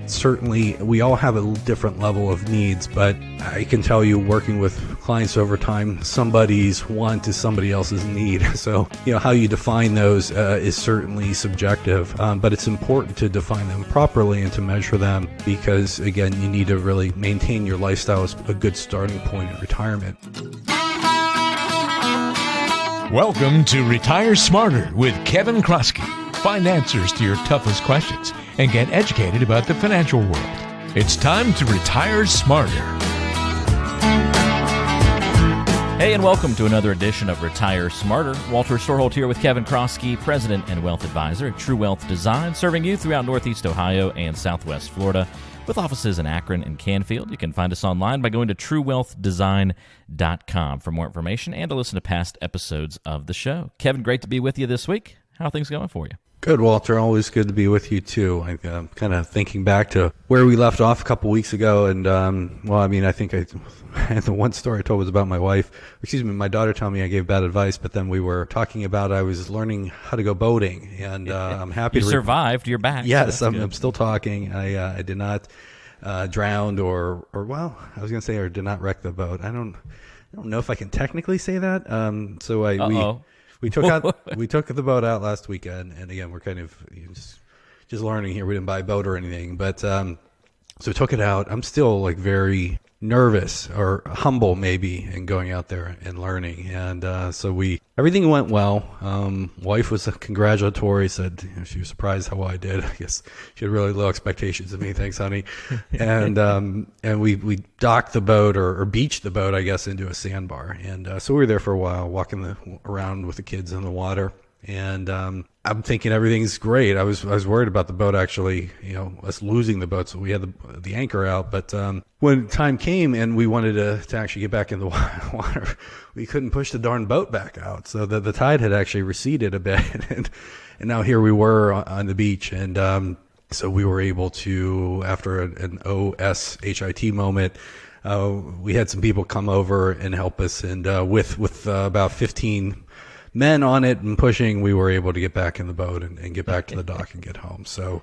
Certainly, we all have a different level of needs, but I can tell you, working with clients over time, somebody's want is somebody else's need. So, how you define those is certainly subjective, but it's important to define them properly and to measure them because, again, you need to really maintain your lifestyle as a good starting point in retirement. Welcome to Retire Smarter with Kevin Kroski. Find answers to your toughest questions and get educated about the financial world. It's time to retire smarter. Hey, and welcome to another edition of Retire Smarter. Walter Storholt here with Kevin Kroski, President and Wealth Advisor at True Wealth Design, serving you throughout Northeast Ohio and Southwest Florida with offices in Akron and Canfield. You can find us online by going to truewealthdesign.com for more information and to listen to past episodes of the show. Kevin, great to be with you this week. How are things going for you? Good, Walter. Always good to be with you, too. I'm kind of thinking back to where we left off a couple weeks ago. And, I think the one story I told was about my daughter telling me I gave bad advice, but then we were talking about I was learning how to go boating. And I'm happy you survived. You're back. Yes, so I'm still talking. I did not drown or did not wreck the boat. I don't know if I can technically say that. We took the boat out last weekend, and again, we're kind of just learning here. We didn't buy a boat or anything, but so we took it out. I'm still very nervous or humble maybe in going out there and learning, and everything went well. Wife was congratulatory, said she was surprised how well I did. I guess she had really low expectations of me. Thanks, honey. And we docked the boat or beached the boat, I guess, into a sandbar, and so we were there for a while, walking around with the kids in the water. And I'm thinking everything's great. I was worried about the boat actually, us losing the boat, so we had the anchor out. But when time came and we wanted to actually get back in the water, we couldn't push the darn boat back out. So the tide had actually receded a bit, and now here we were on the beach, and so we were able to, after an OSHIT moment, we had some people come over and help us, and with about 15 men on it and pushing, we were able to get back in the boat and get back to the dock and get home. So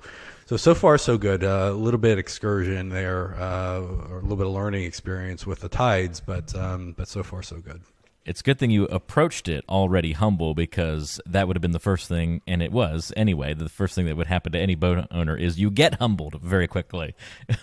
far so good. A little bit excursion there, or a little bit of learning experience with the tides, but so far so good. It's a good thing you approached it already humble, because that would have been the first thing, and it was anyway, the first thing that would happen to any boat owner is you get humbled very quickly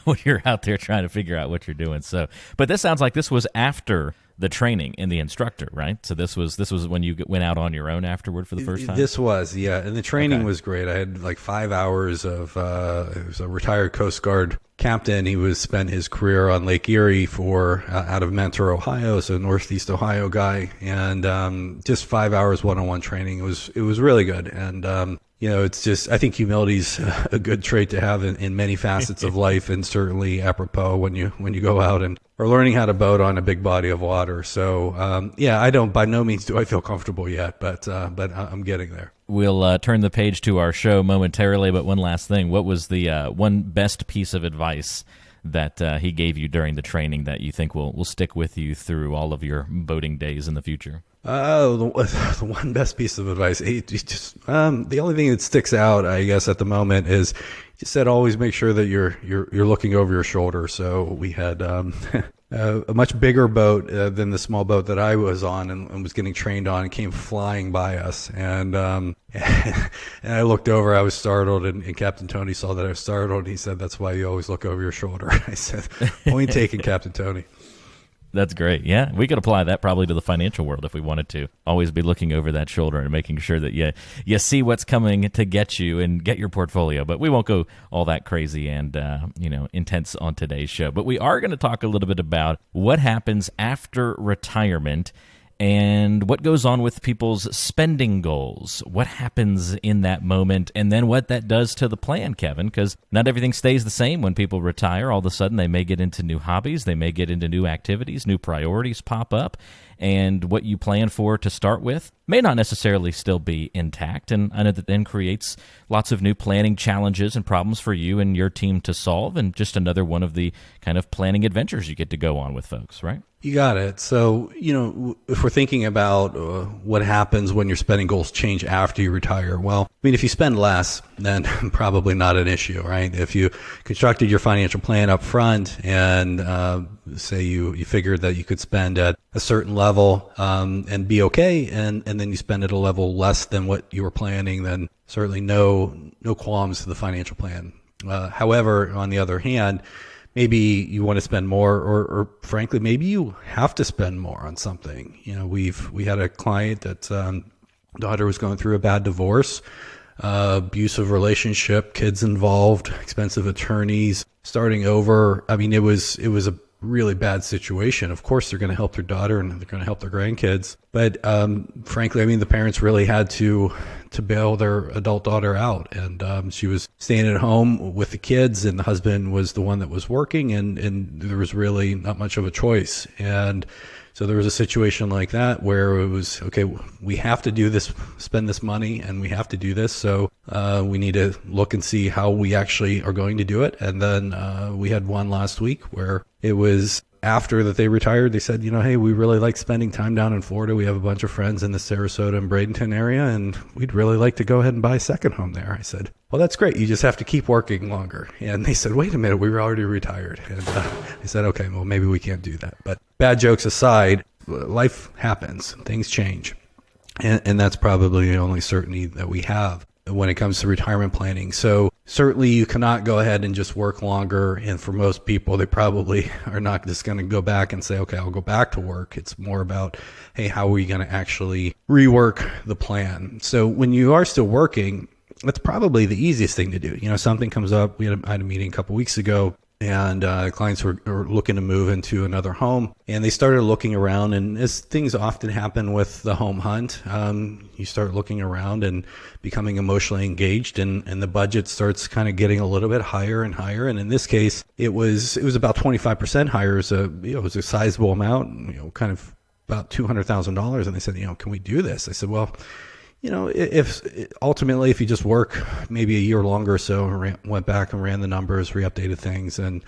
when you're out there trying to figure out what you're doing. So, but this sounds like this was after the training and the instructor, right? So this was when you went out on your own afterward for the first time? This was, yeah. And the training was great. I had 5 hours of, it was a retired Coast Guard captain. He spent his career on Lake Erie out of Mentor, Ohio, so Northeast Ohio guy. And just 5 hours one-on-one training. It was really good. And, it's just, I think humility's a good trait to have in many facets of life, and certainly apropos when you go out and are learning how to boat on a big body of water. So, by no means do I feel comfortable yet, but I'm getting there. We'll turn the page to our show momentarily, but one last thing. What was the one best piece of advice that he gave you during the training that you think will stick with you through all of your boating days in the future? The one best piece of advice, the only thing that sticks out, I guess, at the moment is he said always make sure that you're looking over your shoulder. So we had a much bigger boat than the small boat that I was on and was getting trained on, and came flying by us. And and I looked over, I was startled, and Captain Tony saw that I was startled. He said, "That's why you always look over your shoulder." I said, "Point taken, Captain Tony." That's great. Yeah, we could apply that probably to the financial world if we wanted to. Always be looking over that shoulder and making sure that you see what's coming to get you and get your portfolio. But we won't go all that crazy and intense on today's show. But we are going to talk a little bit about what happens after retirement and what goes on with people's spending goals, what happens in that moment, and then what that does to the plan, Kevin, because not everything stays the same when people retire. All of a sudden, they may get into new hobbies, they may get into new activities, new priorities pop up, and what you plan for to start with may not necessarily still be intact, and I know that then creates lots of new planning challenges and problems for you and your team to solve, and just another one of the kind of planning adventures you get to go on with folks, right? You got it. So, if we're thinking about what happens when your spending goals change after you retire, well, I mean, if you spend less, then probably not an issue, right? If you constructed your financial plan up front and say you figured that you could spend at a certain level and be okay, and then you spend at a level less than what you were planning, then certainly no qualms to the financial plan. However, on the other hand, maybe you want to spend more, or frankly, maybe you have to spend more on something. We had a client that daughter was going through a bad divorce, abusive relationship, kids involved, expensive attorneys, starting over. I mean, it was a really bad situation. Of course, they're going to help their daughter and they're going to help their grandkids. But frankly, I mean, the parents really had to bail their adult daughter out. And she was staying at home with the kids, and the husband was the one that was working, and there was really not much of a choice. And so there was a situation like that where it was, okay, we have to do this, spend this money, and we have to do this. So we need to look and see how we actually are going to do it. And then we had one last week where it was after that they retired. They said, hey, we really like spending time down in Florida. We have a bunch of friends in the Sarasota and Bradenton area, and we'd really like to go ahead and buy a second home there. I said, well, that's great. You just have to keep working longer. And they said, wait a minute, we were already retired. And I said, okay, well, maybe we can't do that. But bad jokes aside, life happens. Things change. And that's probably the only certainty that we have when it comes to retirement planning. So certainly you cannot go ahead and just work longer. And for most people, they probably are not just going to go back and say, okay, I'll go back to work. It's more about, hey, how are we going to actually rework the plan? So when you are still working, that's probably the easiest thing to do. Something comes up. I had a meeting a couple weeks ago, and clients were looking to move into another home, and they started looking around. And as things often happen with the home hunt, you start looking around and becoming emotionally engaged, and the budget starts kind of getting a little bit higher and higher. And in this case, it was about 25% higher. It was a sizable amount, kind of about $200,000. And they said, can we do this? I said, well, if ultimately, if you just work maybe a year longer or so, went back and ran the numbers, re-updated things, and,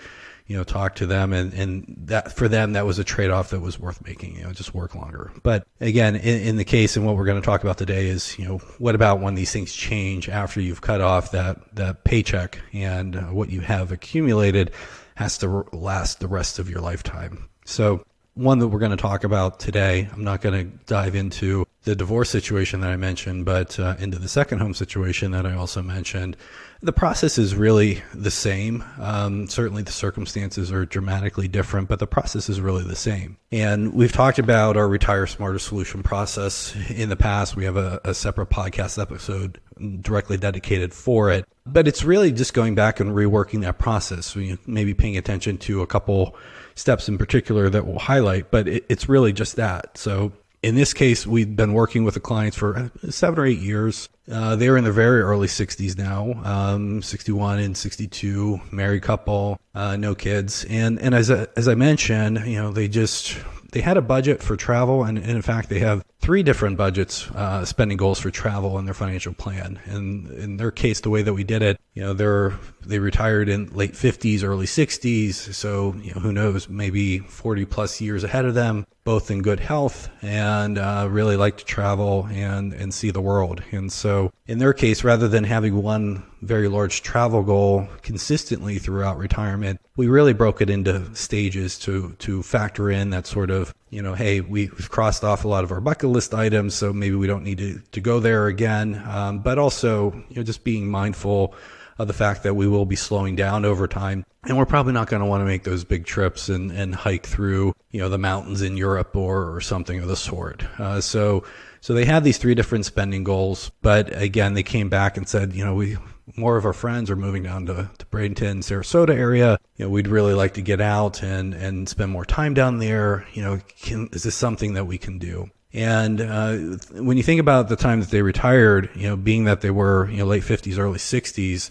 talked to them, and that for them, that was a trade-off that was worth making, just work longer. But again, in the case, and what we're going to talk about today is, what about when these things change after you've cut off that paycheck, and what you have accumulated has to last the rest of your lifetime. So one that we're going to talk about today, I'm not going to dive into the divorce situation that I mentioned, but into the second home situation that I also mentioned. The process is really the same. Certainly the circumstances are dramatically different, but the process is really the same. And we've talked about our Retire Smarter solution process in the past. We have a separate podcast episode directly dedicated for it. But it's really just going back and reworking that process. Maybe paying attention to a couple steps in particular that we'll highlight, but it's really just that. So in this case, we've been working with the clients for 7 or 8 years. They're in their very early 60s now, 61 and 62, married couple, no kids. And as I mentioned, they had a budget for travel, and in fact, they have 3 different budgets, spending goals for travel in their financial plan. And in their case, the way that we did it, they retired in late 50s, early 60s. So, who knows, maybe 40 plus years ahead of them, both in good health, and really like to travel and see the world. And so in their case, rather than having one very large travel goal consistently throughout retirement, we really broke it into stages to factor in that sort of, hey, we've crossed off a lot of our bucket list items, so maybe we don't need to go there again. But also, just being mindful of the fact that we will be slowing down over time. And we're probably not going to want to make those big trips and hike through, the mountains in Europe or something of the sort. So they had these 3 different spending goals. But again, they came back and said, more of our friends are moving down to Bradenton, Sarasota area. We'd really like to get out and spend more time down there. Is this something that we can do? And when you think about the time that they retired, being that they were late 50s, early 60s,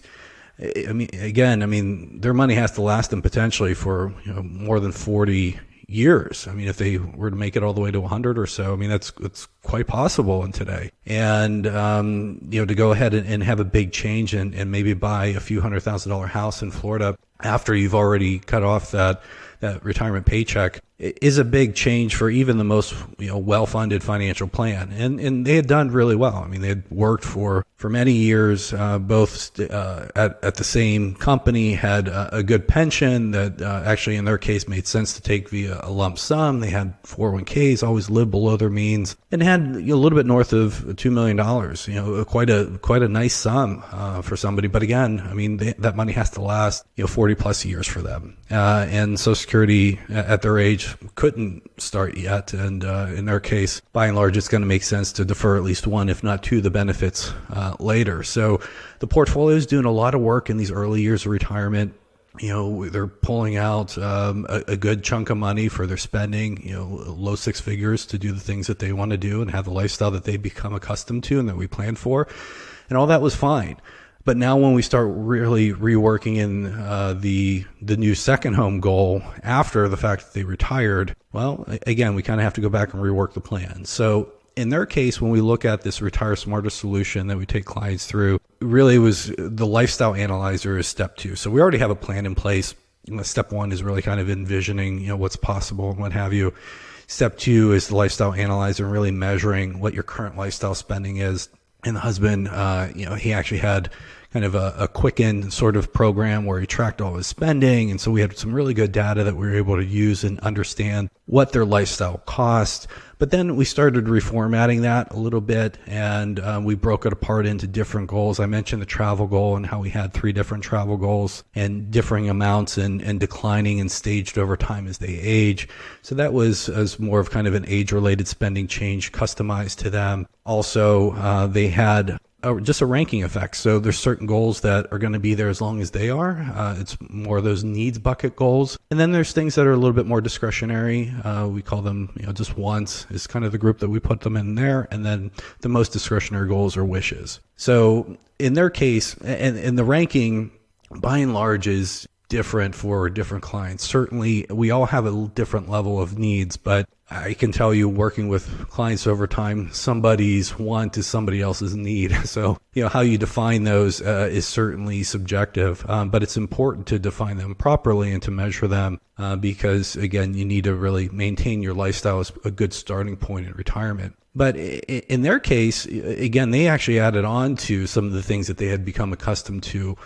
their money has to last them potentially for more than 40 years. If they were to make it all the way to 100 or so, that's quite possible in today. And to go ahead and have a big change and maybe buy a few $100,000 house in Florida after you've already cut off that retirement paycheck, is a big change for even the most well-funded financial plan, and they had done really well. I mean, they had worked for many years, both at the same company, had a good pension that actually in their case made sense to take via a lump sum. They had 401ks, always lived below their means, and had a little bit north of $2 million. Quite a nice sum for somebody. But again, I mean, that money has to last 40 plus years for them, and Social Security at their age couldn't start yet, and in their case, by and large, it's going to make sense to defer at least one, if not two, of the benefits later. So the portfolio is doing a lot of work in these early years of retirement. They're pulling out a good chunk of money for their spending, low six figures, to do the things that they want to do and have the lifestyle that they become accustomed to and that we planned for, and all that was fine. But now when we start really reworking in the new second home goal after the fact that they retired, well, again, we kind of have to go back and rework the plan. So in their case, when we look at this Retire Smarter solution that we take clients through, really was the lifestyle analyzer is step 2. So we already have a plan in place. Step 1 is really kind of envisioning, what's possible and what have you. Step 2 is the lifestyle analyzer, and really measuring what your current lifestyle spending is. And the husband, he actually had kind of a quicken sort of program where he tracked all his spending. And so we had some really good data that we were able to use and understand what their lifestyle cost. But then we started reformatting that a little bit, and we broke it apart into different goals. I mentioned the travel goal and how we had 3 different travel goals and differing amounts and declining and staged over time as they age. So that was as more of kind of an age-related spending change customized to them. Also, they had just a ranking effect. So there's certain goals that are going to be there as long as they are. It's more of those needs bucket goals. And then there's things that are a little bit more discretionary. We call them, just wants is kind of the group that we put them in there. And then the most discretionary goals are wishes. So in their case, and the ranking by and large is different for different clients. Certainly, we all have a different level of needs, but I can tell you, working with clients over time, somebody's want is somebody else's need. So, how you define those is certainly subjective, but it's important to define them properly and to measure them because, again, you need to really maintain your lifestyle as a good starting point in retirement. But in their case, again, they actually added on to some of the things that they had become accustomed to.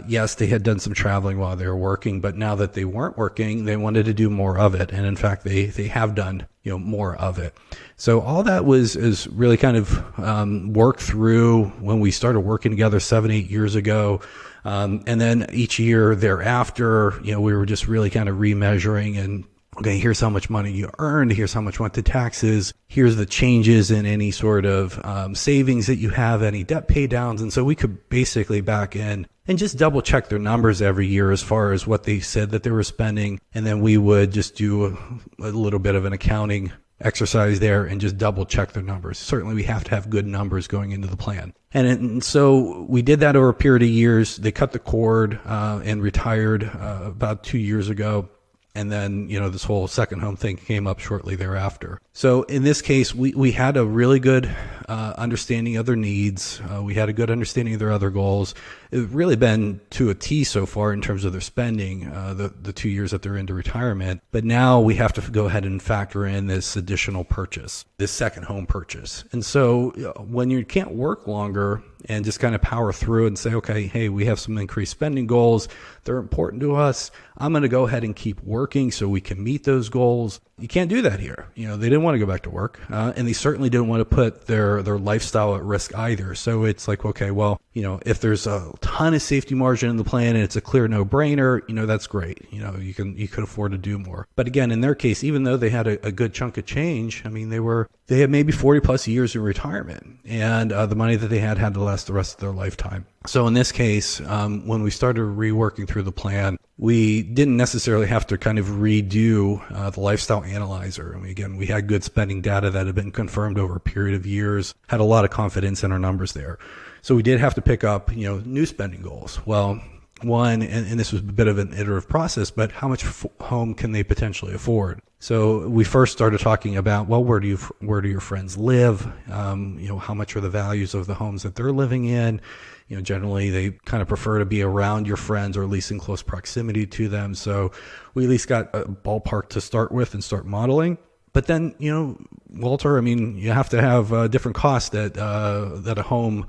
Yes, they had done some traveling while they were working, but now that they weren't working, they wanted to do more of it. And in fact, they have done, more of it. So all that is really kind of worked through when we started working together 7-8 years ago. And then each year thereafter, we were just really kind of remeasuring and, okay, here's how much money you earned. Here's how much went to taxes. Here's the changes in any sort of savings that you have, any debt pay downs. And so we could basically back in and just double check their numbers every year as far as what they said that they were spending. And then we would just do a little bit of an accounting exercise there and just double check their numbers. Certainly we have to have good numbers going into the plan. And so we did that over a period of years. They cut the cord and retired about 2 years ago. And then, this whole second home thing came up shortly thereafter. So in this case, we had a really good understanding of their needs. We had a good understanding of their other goals. It's really been to a T so far in terms of their spending, the 2 years that they're into retirement. But now we have to go ahead and factor in this additional purchase, this second home purchase. And so when you can't work longer and just kind of power through and say, okay, hey, we have some increased spending goals. They're important to us. I'm going to go ahead and keep working so we can meet those goals. You can't do that here. They didn't want to go back to work, and they certainly didn't want to put their lifestyle at risk either. So it's like, okay, well, if there's a ton of safety margin in the plan and it's a clear no-brainer, that's great. You could afford to do more. But again, in their case, even though they had a good chunk of change, I mean, they had maybe 40 plus years in retirement, and the money that they had to last the rest of their lifetime. So in this case, when we started reworking through the plan, we didn't necessarily have to kind of redo the lifestyle analyzer. I mean, again, we had good spending data that had been confirmed over a period of years, had a lot of confidence in our numbers there. So we did have to pick up, new spending goals. Well, one, and this was a bit of an iterative process, but how much home can they potentially afford? So we first started talking about, well, where do your friends live? How much are the values of the homes that they're living in? Generally they kind of prefer to be around your friends or at least in close proximity to them. So we at least got a ballpark to start with and start modeling. But then, Walter, you have to have different costs that a home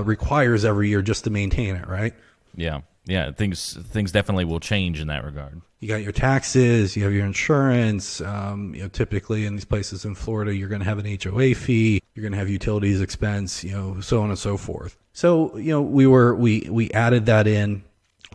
requires every year just to maintain it, right? Yeah. Yeah, things definitely will change in that regard. You got your taxes, you have your insurance. Typically in these places in Florida, you're going to have an HOA fee, you're going to have utilities expense, so on and so forth. So, we added that in.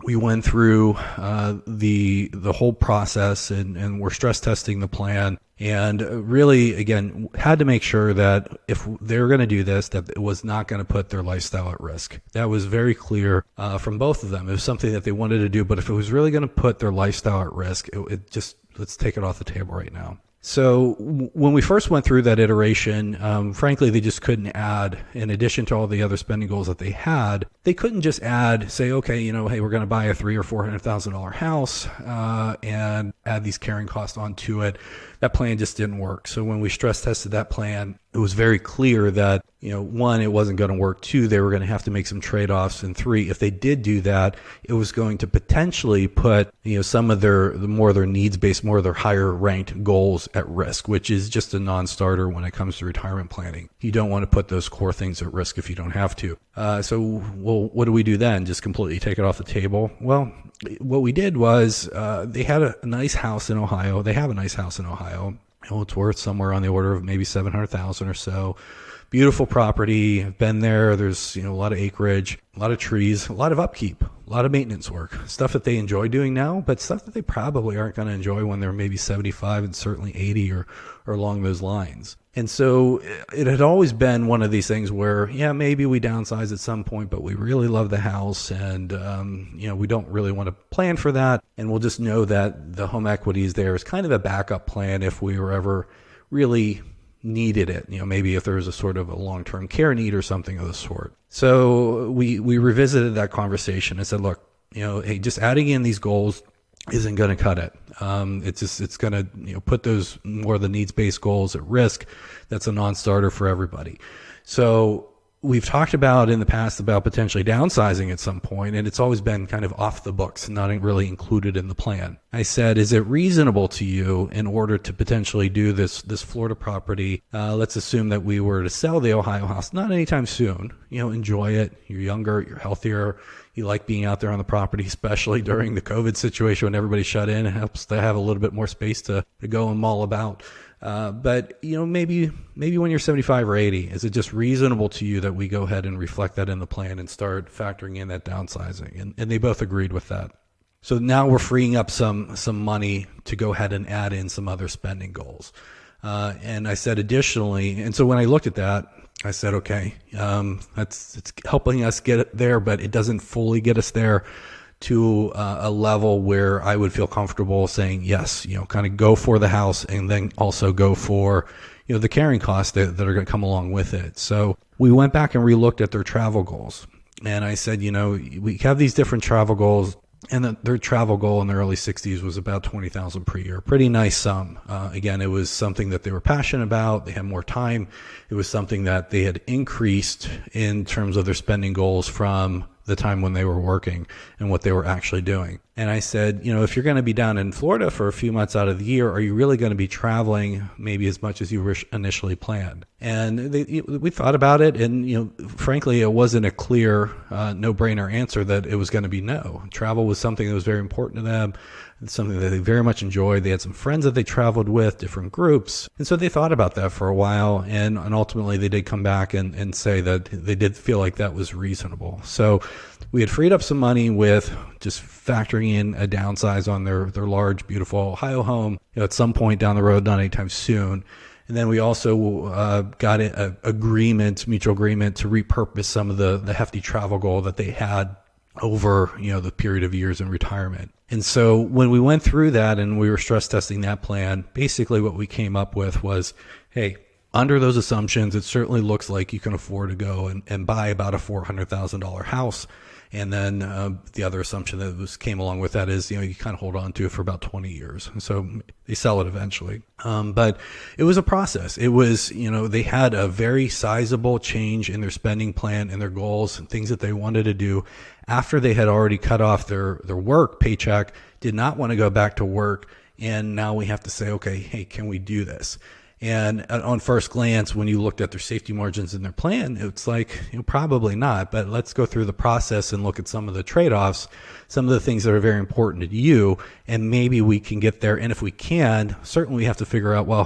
We went through the whole process and we're stress testing the plan. And really, again, had to make sure that if they were going to do this, that it was not going to put their lifestyle at risk. That was very clear from both of them. It was something that they wanted to do, but if it was really going to put their lifestyle at risk, it just, let's take it off the table right now. So when we first went through that iteration, frankly, they just couldn't add, in addition to all the other spending goals that they had, they couldn't just say, okay, hey, we're going to buy a $300,000 or $400,000 house and add these carrying costs onto it. That plan just didn't work. So when we stress tested that plan, it was very clear that, one, it wasn't going to work. Two, they were going to have to make some trade-offs. And three, if they did do that, it was going to potentially put, some of their needs-based, more of their higher-ranked goals at risk, which is just a non-starter when it comes to retirement planning. You don't want to put those core things at risk if you don't have to. Well, what do we do then? Just completely take it off the table? Well, what we did was they had a nice house in Ohio. They have a nice house in Ohio. It's worth somewhere on the order of maybe $700,000 or so. Beautiful property. I've been there. There's a lot of acreage, a lot of trees, a lot of upkeep, a lot of maintenance work, stuff that they enjoy doing now, but stuff that they probably aren't going to enjoy when they're maybe 75 and certainly 80 or along those lines. And so it had always been one of these things where, maybe we downsize at some point, but we really love the house and, we don't really want to plan for that. And we'll just know that the home equity is there as kind of a backup plan if we were ever really needed it, maybe if there was a sort of a long-term care need or something of the sort. So we revisited that conversation and said, look, hey, just adding in these goals isn't going to cut it. It's going to, put those more of the needs-based goals at risk. That's a non-starter for everybody. So we've talked about in the past about potentially downsizing at some point, and it's always been kind of off the books, not really included in the plan. I said, is it reasonable to you in order to potentially do this Florida property? Let's assume that we were to sell the Ohio house, not anytime soon. Enjoy it. You're younger, you're healthier. You like being out there on the property, especially during the COVID situation when everybody's shut in. It helps to have a little bit more space to go and mull about. But maybe when you're 75 or 80, is it just reasonable to you that we go ahead and reflect that in the plan and start factoring in that downsizing? And they both agreed with that. So now we're freeing up some money to go ahead and add in some other spending goals. And I said additionally, and so when I looked at that, I said, okay, it's helping us get it there, but it doesn't fully get us there to a level where I would feel comfortable saying, yes, kind of go for the house and then also go for, the carrying costs that are going to come along with it. So we went back and relooked at their travel goals. And I said, we have these different travel goals, and their travel goal in the early 60s was about $20,000 per year. Pretty nice sum. Again, it was something that they were passionate about. They had more time. It was something that they had increased in terms of their spending goals from the time when they were working and what they were actually doing. And I said, if you're going to be down in Florida for a few months out of the year, are you really going to be traveling maybe as much as you initially planned? And we thought about it, and frankly, it wasn't a clear, no-brainer answer that it was going to be no. Travel was something that was very important to them. It's something that they very much enjoyed. They had some friends that they traveled with, different groups. And so they thought about that for a while. And ultimately they did come back and say that they did feel like that was reasonable. So we had freed up some money with just factoring in a downsize on their large, beautiful Ohio home, at some point down the road, not anytime soon. And then we also got an mutual agreement to repurpose some of the hefty travel goal that they had over, the period of years in retirement. And so when we went through that and we were stress testing that plan, basically what we came up with was, hey, under those assumptions, it certainly looks like you can afford to go and buy about a $400,000 house And then the other assumption that came along with that is, you kind of hold on to it for about 20 years. And so they sell it eventually. But it was a process. It was, they had a very sizable change in their spending plan and their goals and things that they wanted to do after they had already cut off their work paycheck, did not want to go back to work. And now we have to say, okay, hey, can we do this? And on first glance, when you looked at their safety margins in their plan, it's like, probably not. But let's go through the process and look at some of the trade-offs, some of the things that are very important to you, and maybe we can get there. And if we can, certainly we have to figure out, well,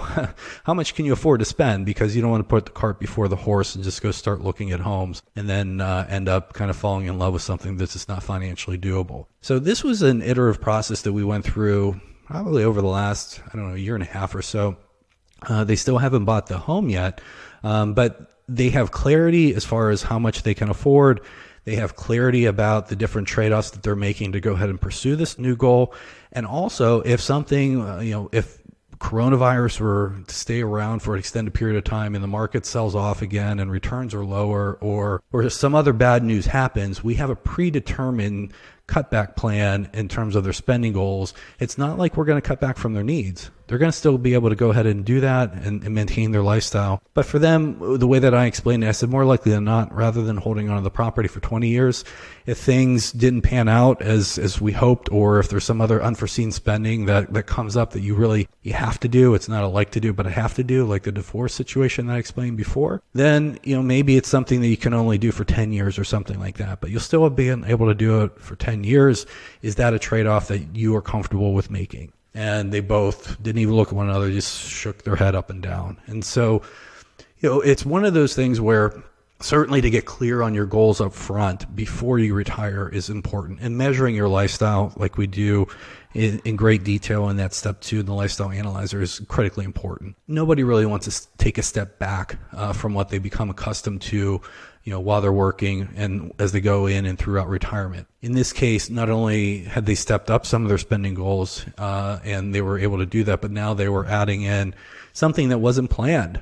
how much can you afford to spend? Because you don't want to put the cart before the horse and just go start looking at homes and then end up kind of falling in love with something that's just not financially doable. So this was an iterative process that we went through probably over the last, year and a half or so. They still haven't bought the home yet, but they have clarity as far as how much they can afford. They have clarity about the different trade-offs that they're making to go ahead and pursue this new goal. And also, if something, if coronavirus were to stay around for an extended period of time and the market sells off again and returns are lower, or some other bad news happens, we have a predetermined cutback plan in terms of their spending goals. It's not like we're going to cut back from their needs. They're going to still be able to go ahead and do that and maintain their lifestyle. But for them, the way that I explained it, I said more likely than not, rather than holding on to the property for 20 years, if things didn't pan out as we hoped, or if there's some other unforeseen spending that comes up that you have to do, it's not a like to do, but a have to do, like the divorce situation that I explained before, then, maybe it's something that you can only do for 10 years or something like that, but you'll still be able to do it for 10 years. Is that a trade-off that you are comfortable with making? And they both didn't even look at one another, just shook their head up and down. And so, it's one of those things where certainly to get clear on your goals up front before you retire is important. And measuring your lifestyle like we do in great detail in that step 2 in the lifestyle analyzer is critically important. Nobody really wants to take a step back from what they become accustomed to, while they're working and as they go in and throughout retirement. In this case, not only had they stepped up some of their spending goals and they were able to do that, but now they were adding in something that wasn't planned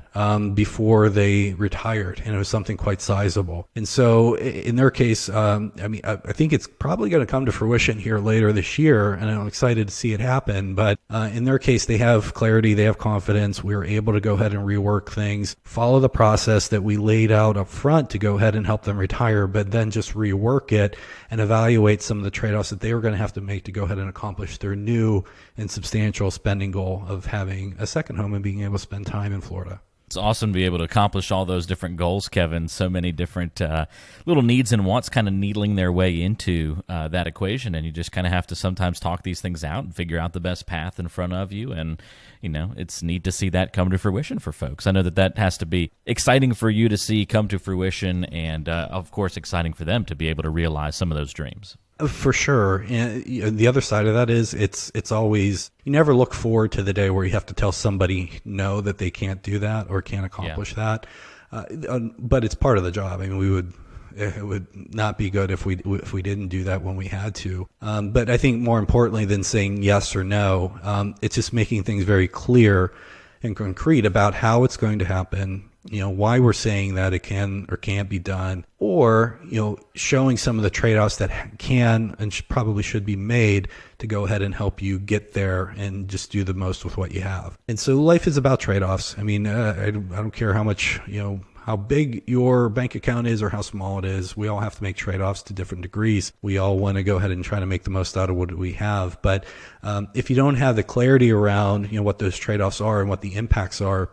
before they retired, and it was something quite sizable. And so in their case, I think it's probably going to come to fruition here later this year, and I'm excited to see it happen. But in their case, they have clarity, they have confidence. We were able to go ahead and rework things, follow the process that we laid out up front to go ahead and help them retire, but then just rework it and evaluate some of the trade-offs that they were going to have to make to go ahead and accomplish their new and substantial spending goal of having a second home and being able to spend time in Florida. It's awesome to be able to accomplish all those different goals, Kevin. So many different little needs and wants kind of needling their way into that equation, and you just kind of have to sometimes talk these things out and figure out the best path in front of you. And it's neat to see that come to fruition for folks. I know that has to be exciting for you to see come to fruition, and of course exciting for them to be able to realize some of those dreams. For sure. And the other side of that is it's always, you never look forward to the day where you have to tell somebody no, that they can't do that or can't accomplish that. But it's part of the job. I mean, it would not be good if we didn't do that when we had to. But I think more importantly than saying yes or no, it's just making things very clear and concrete about how it's going to happen, why we're saying that it can or can't be done, or, showing some of the trade-offs that can and probably should be made to go ahead and help you get there and just do the most with what you have. And so life is about trade-offs. I mean, I don't care how much, how big your bank account is or how small it is. We all have to make trade-offs to different degrees. We all want to go ahead and try to make the most out of what we have. But if you don't have the clarity around, what those trade-offs are and what the impacts are,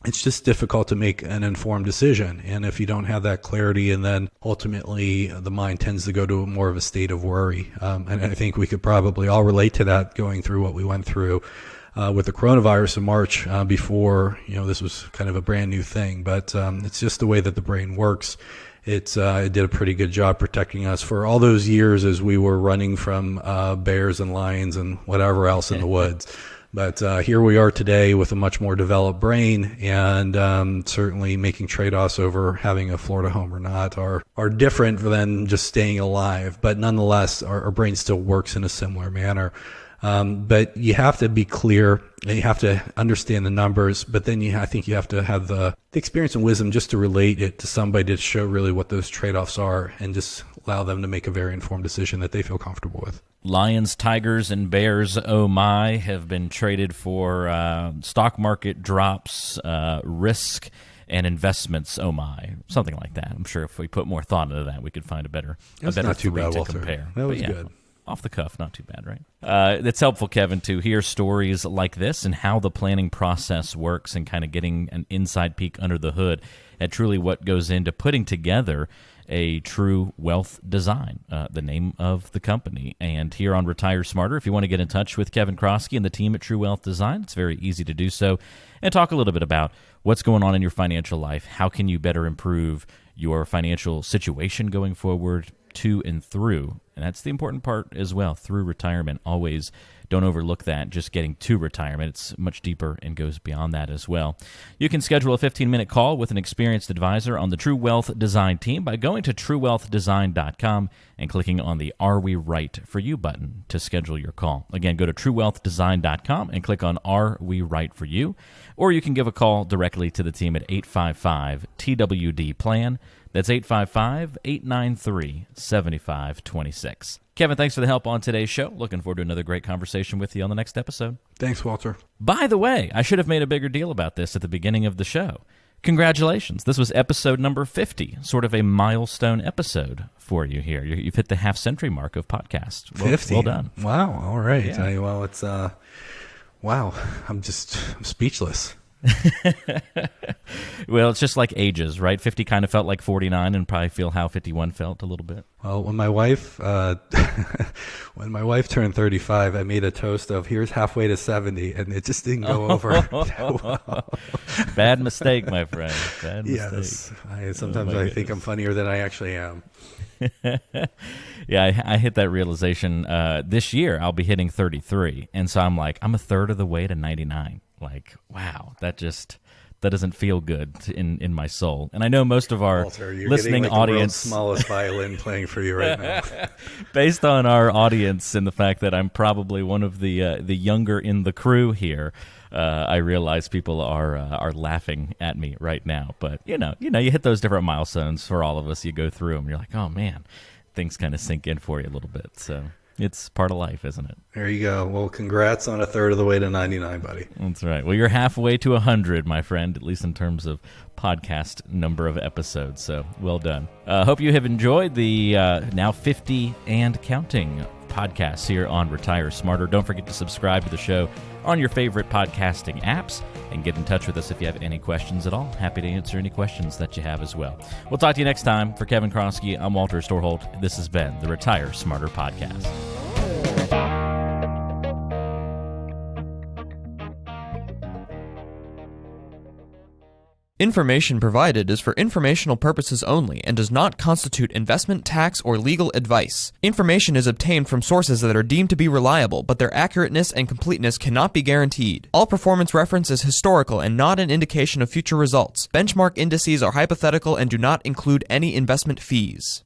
it's just difficult to make an informed decision. And if you don't have that clarity, and then ultimately the mind tends to go to more of a state of worry. And I think we could probably all relate to that going through what we went through with the coronavirus in March before, this was kind of a brand new thing. But it's just the way that the brain works. It did a pretty good job protecting us for all those years as we were running from bears and lions and whatever else in the woods. But here we are today with a much more developed brain, and certainly making trade-offs over having a Florida home or not are different than just staying alive. But nonetheless, our brain still works in a similar manner. But you have to be clear and you have to understand the numbers. But then I think you have to have the experience and wisdom just to relate it to somebody to show really what those trade-offs are and just allow them to make a very informed decision that they feel comfortable with. Lions, tigers, and bears, oh my, have been traded for stock market drops, risk, and investments, oh my, something like that. I'm sure if we put more thought into that, we could find a better not too bad, to Walter. compare. That was good. Off the cuff, not too bad, right? It's helpful, Kevin, to hear stories like this and how the planning process works and kind of getting an inside peek under the hood at truly what goes into putting together a True Wealth Design, the name of the company. And here on Retire Smarter, if you want to get in touch with Kevin Kroski and the team at True Wealth Design, it's very easy to do so and talk a little bit about what's going on in your financial life. How can you better improve your financial situation going forward to and through? And that's the important part as well, through retirement. Always don't overlook that, just getting to retirement. It's much deeper and goes beyond that as well. You can schedule a 15-minute call with an experienced advisor on the True Wealth Design team by going to truewealthdesign.com and clicking on the Are We Right For You button to schedule your call. Again, go to truewealthdesign.com and click on Are We Right For You, or you can give a call directly to the team at 855-TWD-PLAN. That's 855-893-7526. Kevin, thanks for the help on today's show. Looking forward to another great conversation with you on the next episode. Thanks, Walter. By the way, I should have made a bigger deal about this at the beginning of the show. Congratulations. This was episode number 50, sort of a milestone episode for you here. You've hit the half-century mark of podcasts. 50? Well done. Wow. All right. Yeah. Well, it's, wow. I'm speechless. Well, it's just like ages, right? 50 kind of felt like 49 and probably feel how 51 felt a little bit. Well, when my wife turned 35, I made a toast of here's halfway to 70, and it just didn't go over. Bad mistake, my friend. Bad mistake. Yes. Sometimes I think I'm funnier than I actually am. Yeah, I hit that realization this year. I'll be hitting 33, and so I'm like, I'm a third of the way to 99. Like, wow, that doesn't feel good in my soul. And I know most of our Walter, you're listening getting like audience, the world's smallest violin playing for you right now. based on our audience and the fact that I'm probably one of the younger in the crew here, I realize people are laughing at me right now. But you hit those different milestones for all of us. You go through them. You're like, oh man, things kind of sink in for you a little bit. So it's part of life, isn't it? There you go. Well, congrats on a third of the way to 99, buddy. That's right. Well, you're halfway to 100, my friend, at least in terms of podcast number of episodes. So well done. Hope you have enjoyed the now 50 and counting podcasts here on Retire Smarter. Don't forget to subscribe to the show on your favorite podcasting apps and get in touch with us if you have any questions at all. Happy to answer any questions that you have as well. We'll talk to you next time. For Kevin Kroski, I'm Walter Storholt. This has been the Retire Smarter Podcast. Information provided is for informational purposes only and does not constitute investment, tax, or legal advice. Information is obtained from sources that are deemed to be reliable, but their accurateness and completeness cannot be guaranteed. All performance reference is historical and not an indication of future results. Benchmark indices are hypothetical and do not include any investment fees.